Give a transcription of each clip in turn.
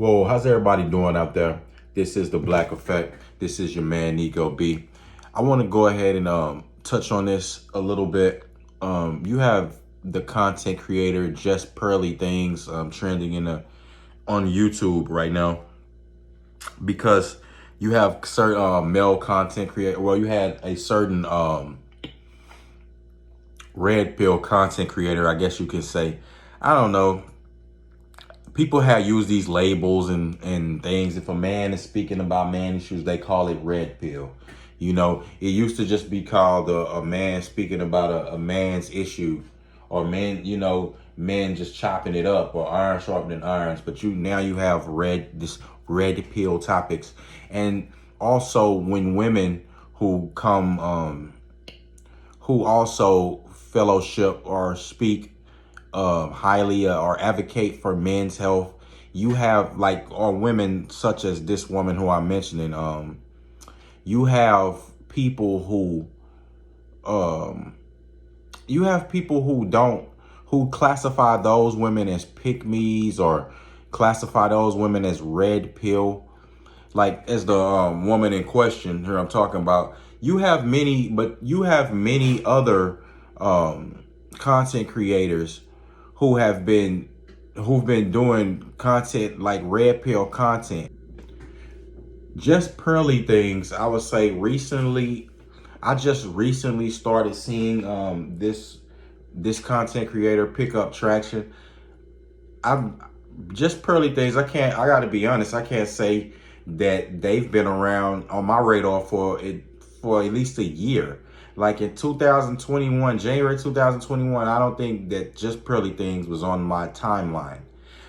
Well, how's everybody doing out there? This is the Black Effect. This is your man Nico B. I want to go ahead and touch on this a little bit. You have the content creator Justpearlythings trending on YouTube right now because you have certain male content creator. Well, you had a certain red pill content creator, I guess you can say. I don't know. People have used these labels and things. If a man is speaking about man issues, they call it red pill. You know, it used to just be called a man speaking about a man's issue, or men just chopping it up, or iron sharpening irons. But now you have this red pill topics. And also when women who come, who also fellowship or speak highly or advocate for men's health. You have or women such as this woman who I'm mentioning. You have people who who classify those women as pick-me's or classify those women as red pill. Like as the woman in question here I'm talking about. You have many other content creators who've been doing content like red pill content. Justpearlythings, I would say I just recently started seeing this content creator pick up traction. Justpearlythings, I gotta be honest, I can't say that they've been around on my radar for at least a year. Like in 2021, January 2021, I don't think that Justpearlythings was on my timeline.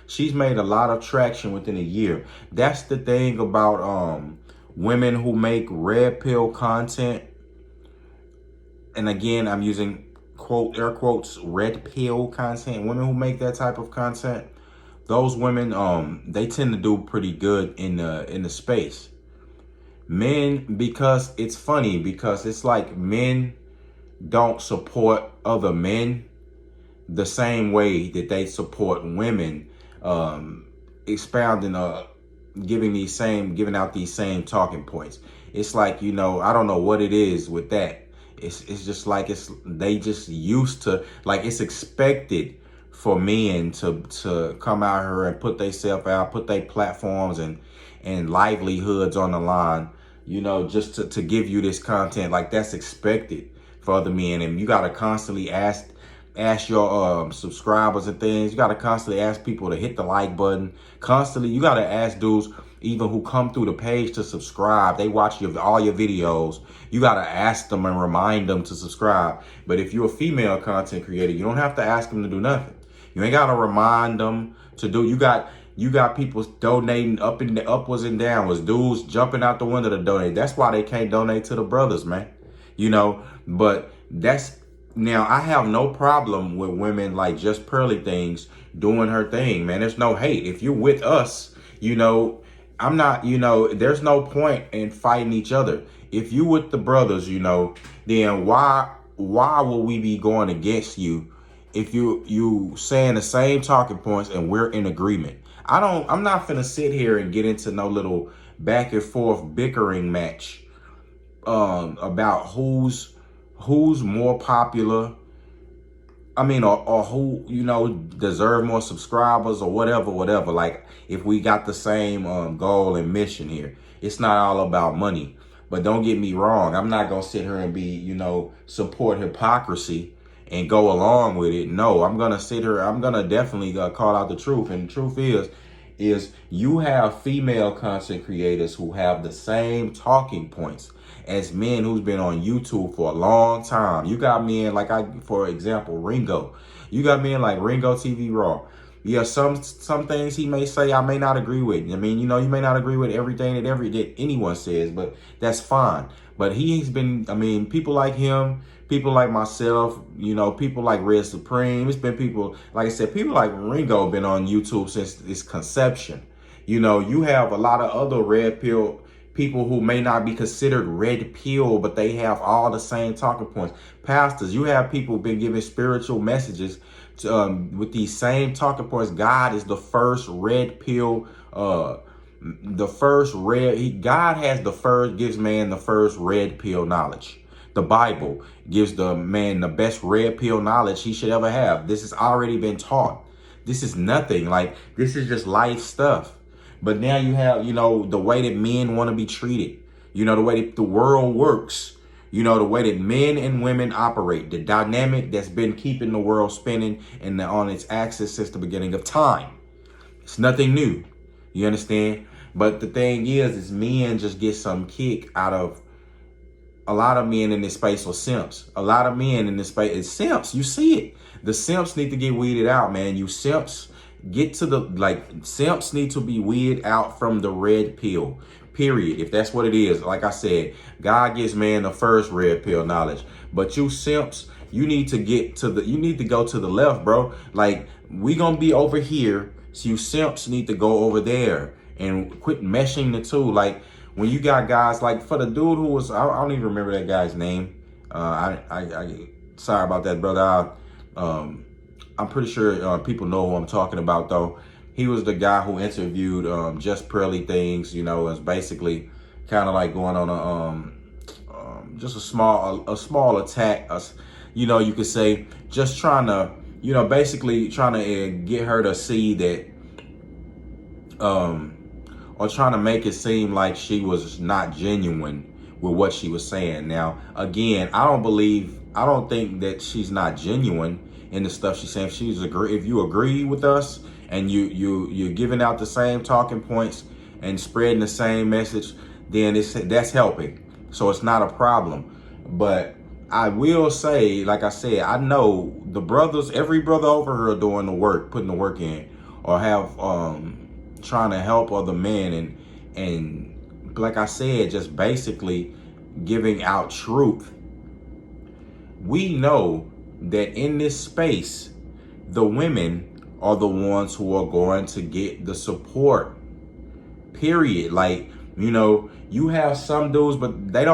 She's made a lot of traction within a year. That's the thing about women who make red pill content. And again, I'm using air quotes, red pill content. Women who make that type of content, those women, they tend to do pretty good in the space. Men, because it's funny, because it's like men don't support other men the same way that they support women, expounding, giving out these same talking points. It's like, I don't know what it is with that. It's just like they just used to, like, it's expected for men to come out here and put themselves out, put their platforms and livelihoods on the line, just to give you this content. Like, that's expected for other men. And you got to constantly ask your subscribers and things. You got to constantly ask people to hit the like button. Constantly, you got to ask dudes even who come through the page to subscribe. They watch all your videos. You got to ask them and remind them to subscribe. But if you're a female content creator, you don't have to ask them to do nothing. You ain't got to remind them to do. You got people donating upwards and downwards. Dudes jumping out the window to donate. That's why they can't donate to the brothers, man. But now I have no problem with women like Justpearlythings doing her thing, man. There's no hate. If you're with us, I'm not, there's no point in fighting each other. If you with the brothers, then why will we be going against you if you saying the same talking points and we're in agreement? I'm not finna sit here and get into no little back and forth bickering match about who's more popular. I mean, or who, deserve more subscribers or whatever. Like, if we got the same goal and mission here, it's not all about money. But don't get me wrong. I'm not going to sit here and be, support hypocrisy and go along with it. No, I'm going to sit here. I'm going to definitely call out the truth. And the truth is you have female content creators who have the same talking points as men who's been on YouTube for a long time. You got men like, for example, Ringo. You got men like Ringo TV Raw. Yeah, some things he may say I may not agree with. I mean, you may not agree with everything that anyone says, but that's fine. But he's been, people like him, people like myself, people like Red Supreme. It's been people, like I said, people like Ringo been on YouTube since its conception. You have a lot of other red pill people who may not be considered red pill, but they have all the same talking points. Pastors, you have people been giving spiritual messages to, with these same talking points. God is the first red pill, the first red. God has the first, gives man the first red pill knowledge. The Bible gives the man the best red pill knowledge he should ever have. This has already been taught. This is nothing. Like, this is just life stuff. But now you have, the way that men want to be treated, the way that the world works, the way that men and women operate, the dynamic that's been keeping the world spinning and on its axis since the beginning of time. It's nothing new. You understand? But the thing is men just get some kick out of, a lot of men in this space are simps. A lot of men in this space is simps. You see it. The simps need to get weeded out, man. You simps simps need to be weeded out from the red pill, period. If that's what it is. Like I said, God gives man the first red pill knowledge. But you simps, you need to go to the left, bro. Like, we gonna be over here. So you simps need to go over there and quit meshing the two. Like, when you got guys like, for the dude who was, I don't even remember that guy's name. I sorry about that, brother. I'm pretty sure people know who I'm talking about, though. He was the guy who interviewed Justpearlythings. Is basically kind of like going on just a small attack. You could say just trying to, basically trying to get her to see that, or trying to make it seem like she was not genuine with what she was saying. Now, again, I don't think that she's not genuine in the stuff she's saying. If you agree with us and you're giving out the same talking points and spreading the same message, then that's helping. So it's not a problem. But I will say, like I said, I know the brothers, every brother over here doing the work, putting the work in, or have trying to help other men and like I said, just basically giving out truth. We know that in this space, the women are the ones who are going to get the support, period. Like, you have some dudes, but the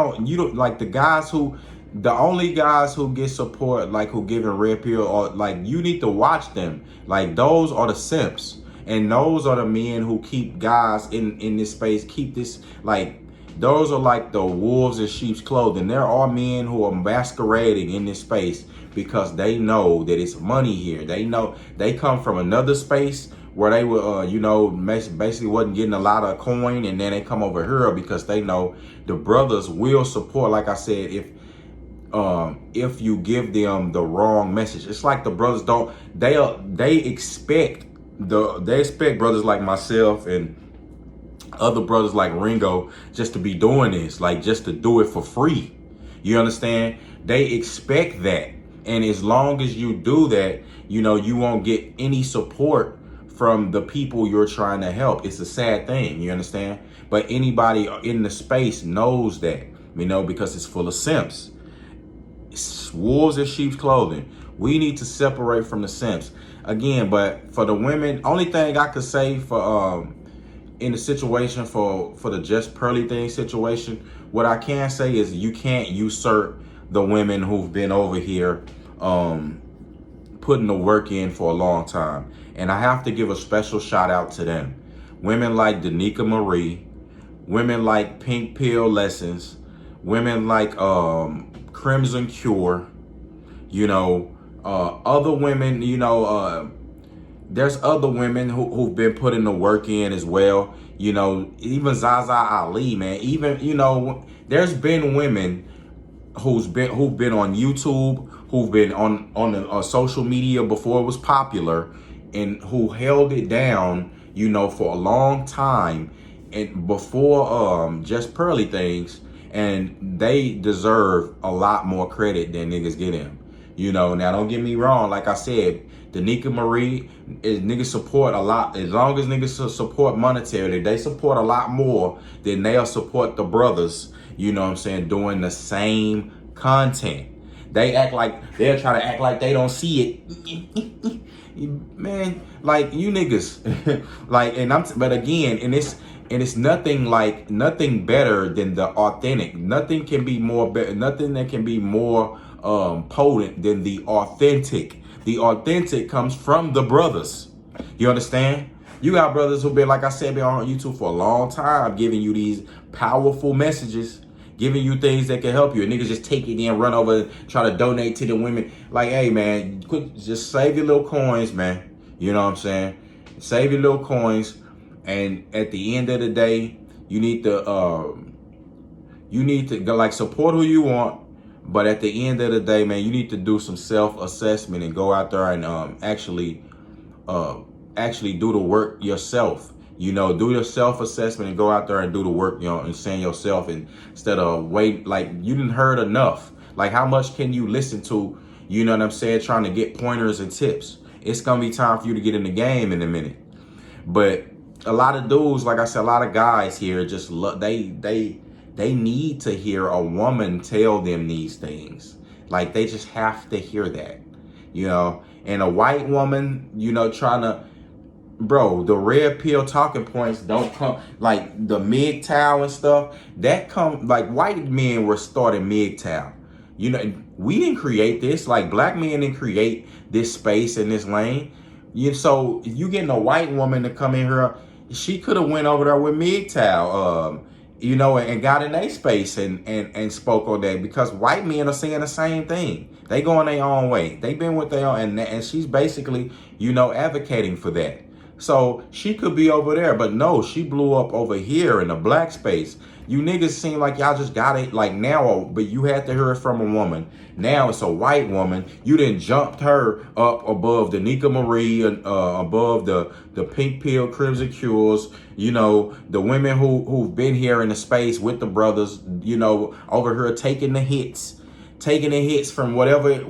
only guys who get support, like who giving red pill, or like, you need to watch them. Like, those are the simps. And those are the men who keep guys in this space, keep this, like, those are like the wolves in sheep's clothing. There are men who are masquerading in this space because they know that it's money here. They know they come from another space where they were, basically wasn't getting a lot of coin, and then they come over here because they know the brothers will support. Like I said, if you give them the wrong message, it's like the brothers they expect brothers like myself and other brothers like Ringo just to be doing this, like just to do it for free. You understand? They expect that. And as long as you do that, you won't get any support from the people you're trying to help. It's a sad thing, you understand? But anybody in the space knows that, because it's full of simps. It's wolves in sheep's clothing. We need to separate from the simps. Again, but for the women, only thing I could say for in the situation for the Justpearlythings situation, what I can say is you can't usurp the women who've been over here putting the work in for a long time. And I have to give a special shout out to them. Women like Danica Marie, women like Pink Pill Lessons, women like Crimson Cure, other women, there's other women who've been putting the work in as well. Even Zaza Ali, man. Even, there's been women who've been on YouTube, who've been on the social media before it was popular, and who held it down, for a long time, and before Justpearlythings, and they deserve a lot more credit than niggas get them. Now don't get me wrong, like I said, Danica Marie, niggas support a lot. As long as niggas support monetarily, they support a lot more than they'll support the brothers, doing the same content. They'll try to act like they don't see it. Man, like, you niggas, like, but again, and And it's nothing better than the authentic. Nothing can be more better. Nothing that can be more potent than the authentic. The authentic comes from the brothers. You understand? You got brothers who've been, like I said, been on YouTube for a long time, giving you these powerful messages, giving you things that can help you. And niggas just take it and run over and try to donate to the women. Like, hey, man, just save your little coins, man. You know what I'm saying? Save your little coins. And at the end of the day, you need to go, like, support who you want. But at the end of the day, man, you need to do some self-assessment and go out there and actually do the work yourself. You know, do your self-assessment and go out there and do the work, you know, and send yourself, and instead of wait, like, you didn't heard enough. Like, how much can you listen to, you know what I'm saying, trying to get pointers and tips? It's going to be time for you to get in the game in a minute. But a lot of dudes, like I said, a lot of guys here just they need to hear a woman tell them these things. Like, they just have to hear that, you know. And a white woman, you know, trying to, bro, the red pill talking points don't come, like the MGTOW and stuff, that come, like, white men were starting MGTOW. You know, we didn't create this. Like, black men didn't create this space in this lane. So if you getting a white woman to come in here, she could have went over there with MGTOW, you know, and got in their space and spoke on that, because white men are saying the same thing. They going their own way. They been with their own, and she's basically, you know, advocating for that. So she could be over there, but no, she blew up over here in the black space. You niggas seem like y'all just got it, like, now, but you had to hear it from a woman. Now it's a white woman. You done jumped her up above the Nika Marie, above the Pink Pill Crimson Cures, you know, the women who've been here in the space with the brothers, you know, over here taking the hits from wherever it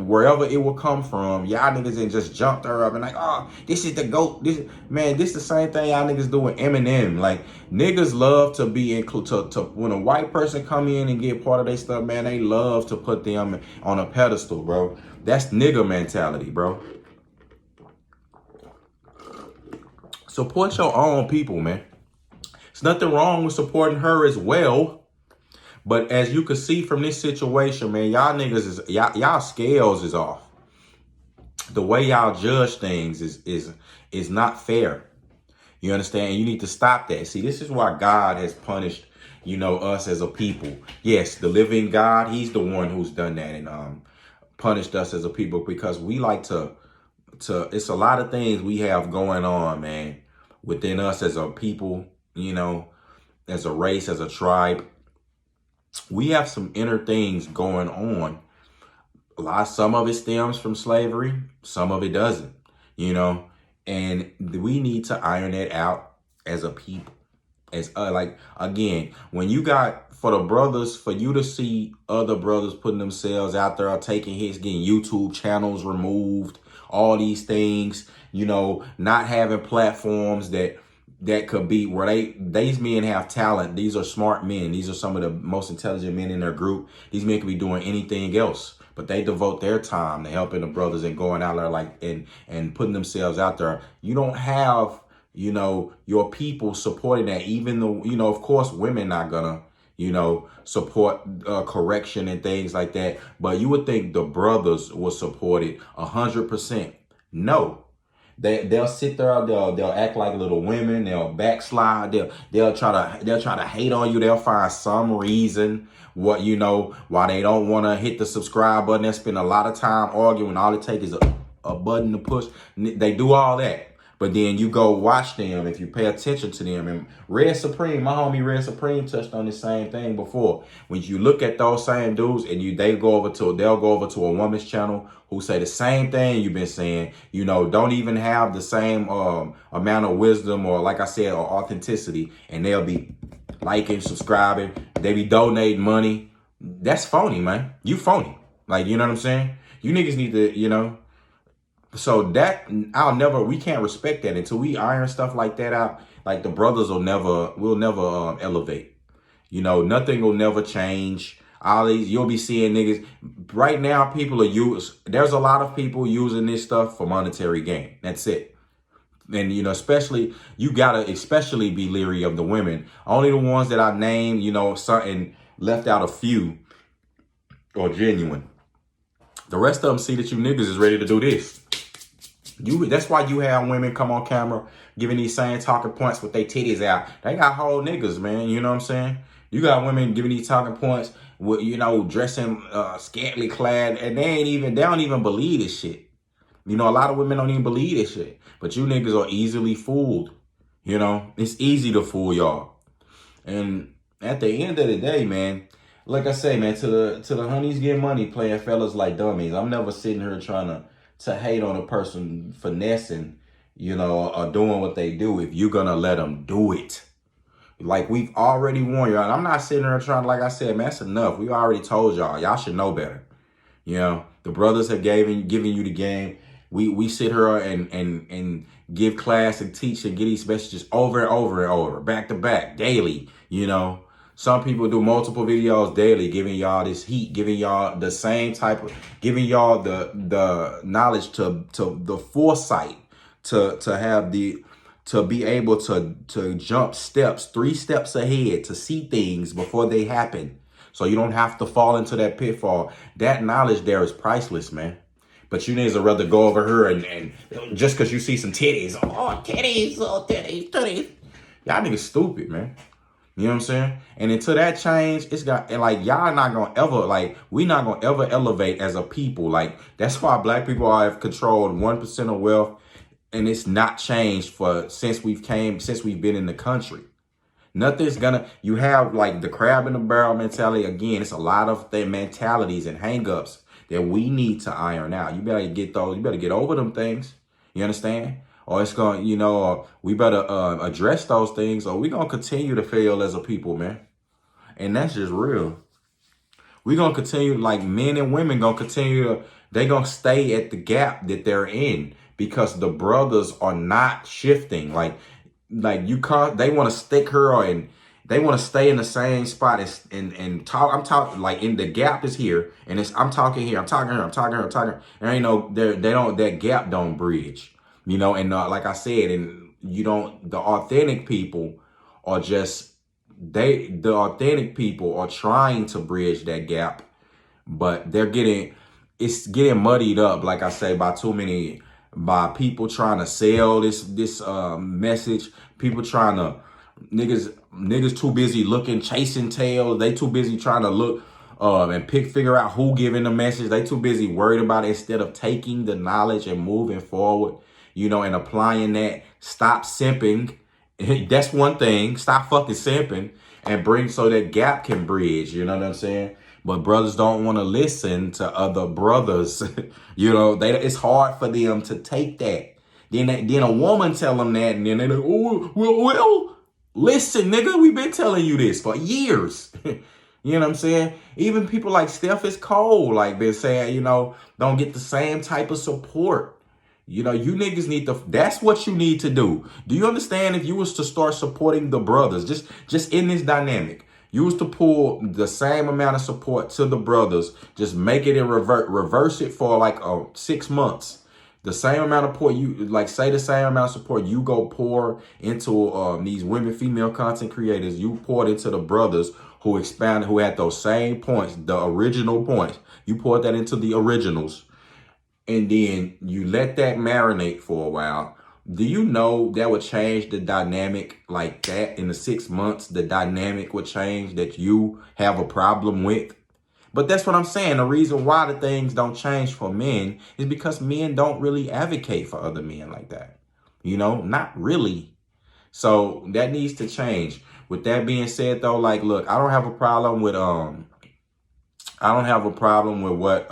will come from. Y'all niggas ain't just jumped her up and like, oh, this is the GOAT. This the same thing y'all niggas do with Eminem. Like, niggas love to be included. To when a white person come in and get part of their stuff, man, they love to put them on a pedestal, bro. That's nigga mentality, bro. Support your own people, man. There's nothing wrong with supporting her as well. But as you can see from this situation, man, y'all niggas y'all scales is off. The way y'all judge things is not fair. You understand? You need to stop that. See, this is why God has punished, you know, us as a people. Yes, the living God, he's the one who's done that and punished us as a people, because we like to it's a lot of things we have going on, man, within us as a people, you know, as a race, as a tribe. We have some inner things going on. Some of it stems from slavery, some of it doesn't, you know, and we need to iron it out as a people. As like, again, when you got, for the brothers, for you to see other brothers putting themselves out there, taking hits, getting YouTube channels removed, all these things, you know, not having platforms that could be where these men have talent. These are smart men. These are some of the most intelligent men in their group. These men could be doing anything else, but they devote their time to helping the brothers and going out there, like, and putting themselves out there. You don't have, you know, your people supporting that, even though, you know, of course, women not gonna, you know, support correction and things like that. But you would think the brothers will support it 100%. No. They'll sit there, they'll act like little women, they'll backslide, they'll try to hate on you, they'll find some reason why they don't want to hit the subscribe button. They spend a lot of time arguing. All it takes is a button to push. They do all that. But then you go watch them, if you pay attention to them. And Red Supreme, my homie Red Supreme touched on the same thing before. When you look at those same dudes and they'll go over to a woman's channel who say the same thing you've been saying, you know, don't even have the same amount of wisdom or, like I said, or authenticity, and they'll be liking, subscribing, they be donating money. That's phony, man. You phony. Like, you know what I'm saying? You niggas need to, you know. So that, we can't respect that until we iron stuff like that out. Like, the brothers will never elevate. You know, nothing will never change. All these, you'll be seeing niggas right now. There's a lot of people using this stuff for monetary gain. That's it. And, you know, especially, you gotta especially be leery of the women. Only the ones that I named, you know, certain, left out a few, are genuine. The rest of them see that you niggas is ready to do this. That's why you have women come on camera giving these same talking points with their titties out. They got whole niggas, man. You know what I'm saying? You got women giving these talking points with, you know, dressing scantily clad, and they don't even believe this shit. You know, a lot of women don't even believe this shit. But you niggas are easily fooled. You know, it's easy to fool y'all. And at the end of the day, man, like I say, man, to the honeys get money playing fellas like dummies. I'm never sitting here trying to hate on a person finessing, you know, or doing what they do if you're gonna let them do it. Like, we've already warned y'all. And I'm not sitting here trying, like I said, man, that's enough. We already told y'all. Y'all should know better. You know, the brothers have given you the game. We sit here and give class and teach and get these messages over and over and over, back to back, daily. You know, some people do multiple videos daily, giving y'all this heat, giving y'all the same type of, giving y'all the knowledge to the foresight to have the, to be able to jump steps, 3 steps ahead, to see things before they happen. So you don't have to fall into that pitfall. That knowledge there is priceless, man. But you niggas would rather go over here and just because you see some titties, oh, titties. Y'all niggas stupid, man. You know what I'm saying? And until that change, it's got, and like, y'all not gonna ever, like, we not gonna ever elevate as a people. Like, that's why black people have controlled 1% of wealth, and it's not changed since we've been in the country. Nothing's gonna, you have like the crab in the barrel mentality. Again, it's a lot of their mentalities and hangups that we need to iron out. You better get those, you better get over them things. You understand? Or it's going, you know, we better address those things, or we're going to continue to fail as a people, man. And that's just real. We're going to continue, like, men and women going to continue to, they're going to stay at the gap that they're in because the brothers are not shifting. Like you can't, they want to stick her and they want to stay in the same spot and talk. I'm talking like in the gap is here, and I'm talking here. I'm talking here. I'm talking here. I'm talking. There ain't no, that gap don't bridge, you know. And like I said, and you don't, the authentic people are just, the authentic people are trying to bridge that gap, but it's getting muddied up, like I say, by people trying to sell this message. People trying to, niggas too busy chasing tails. They too busy trying to look and figure out who giving the message. They too busy worried about it instead of taking the knowledge and moving forward, you know, and applying that. Stop simping. That's one thing. Stop fucking simping and bring so that gap can bridge. You know what I'm saying? But brothers don't want to listen to other brothers. You know, it's hard for them to take that. Then a woman tell them that, and then they like, oh, well, listen, nigga, we've been telling you this for years. You know what I'm saying? Even people like Steph is cold, like been saying, you know, don't get the same type of support. You know, you niggas need to, that's what you need to do. Do you understand? If you was to start supporting the brothers, just in this dynamic, you was to pull the same amount of support to the brothers, just make it and reverse it for like 6 months. The same amount of support the same amount of support you go pour into these women, female content creators, you poured into the brothers who had those same points, the original points. You poured that into the originals. And then you let that marinate for a while. Do you know that would change the dynamic like that in the 6 months? The dynamic would change that you have a problem with. But that's what I'm saying. The reason why the things don't change for men is because men don't really advocate for other men like that. You know, not really. So that needs to change. With that being said, though, like, look, I don't have a problem with what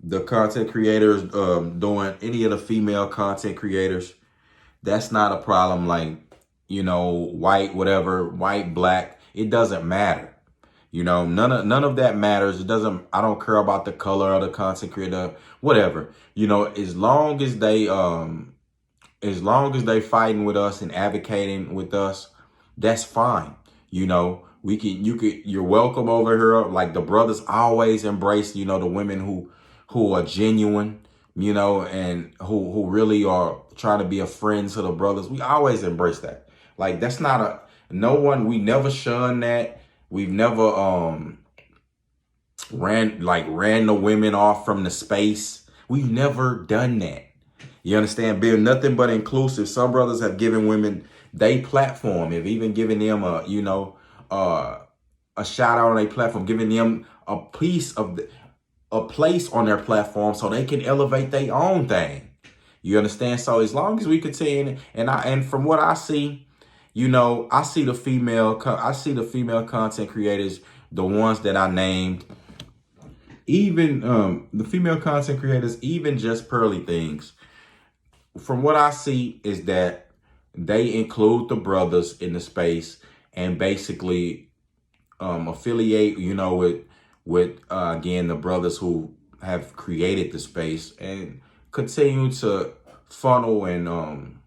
the content creators doing, any of the female content creators. That's not a problem. Like, you know, white, whatever, white, black, it doesn't matter. You know, none of that matters. It doesn't, I don't care about the color of the content creator, whatever. You know, as long as they fighting with us and advocating with us, that's fine. You know, you're welcome over here. Like, the brothers always embrace, you know, the women who are genuine, you know, and who really are trying to be a friend to the brothers. We always embrace that. Like, that's not no one, we never shun that. We've never ran the women off from the space. We've never done that. You understand? Being nothing but inclusive. Some brothers have given women they platform, have even given them a shout out on a platform, giving them a piece of a place on their platform so they can elevate their own thing. You understand? So as long as we continue, and from what I see, you know, I see the female content creators, the ones that I named, even the female content creators, even Justpearlythings. From what I see is that they include the brothers in the space and basically affiliate, you know, with again, the brothers who have created the space and continue to funnel and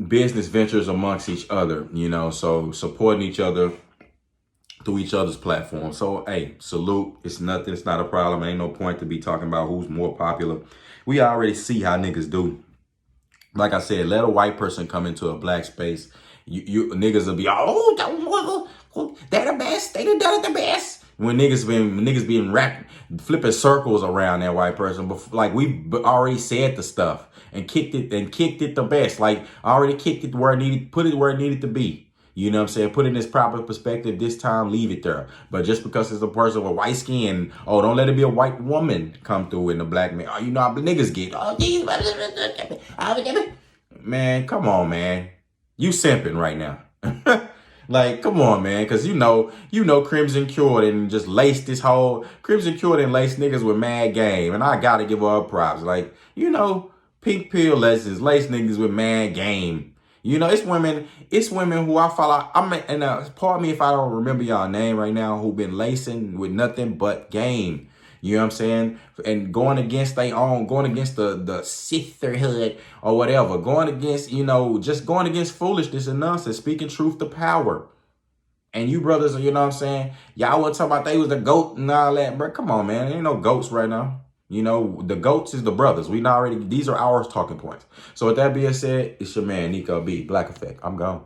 business ventures amongst each other, you know, so supporting each other through each other's platform. So, hey, salute. It's nothing. It's not a problem. Ain't no point to be talking about who's more popular. We already see how niggas do. Like I said, let a white person come into a black space. You niggas will be, they're the best. They done it the best. When niggas being rapping, flipping circles around that white person, but like we already said the stuff and kicked it the best. Like I already kicked it where it needed, put it where it needed to be. You know what I'm saying? Put it in its proper perspective this time, leave it there. But just because it's a person with white skin, oh, don't let it be a white woman come through in the black man. Oh, you know how niggas get. Oh, these man, come on, man. You simping right now. Like, come on, man. Cause you know Crimson Cured and just laced this whole Crimson Cured and laced niggas with mad game. And I gotta give her props. Like, you know, pink pill lessons, lace niggas with mad game. You know, it's women who I follow. Pardon me if I don't remember y'all name right now, who been lacing with nothing but game. You know what I'm saying? And going against their own, going against the sisterhood or whatever. Going against, you know, just going against foolishness and nonsense. Speaking truth to power. And you brothers, you know what I'm saying? Y'all want to talk about they was the GOAT and all that, bro. Come on, man. There ain't no GOATs right now. You know, the GOATs is the brothers. These are our talking points. So with that being said, it's your man, Nico B. Black Effect. I'm gone.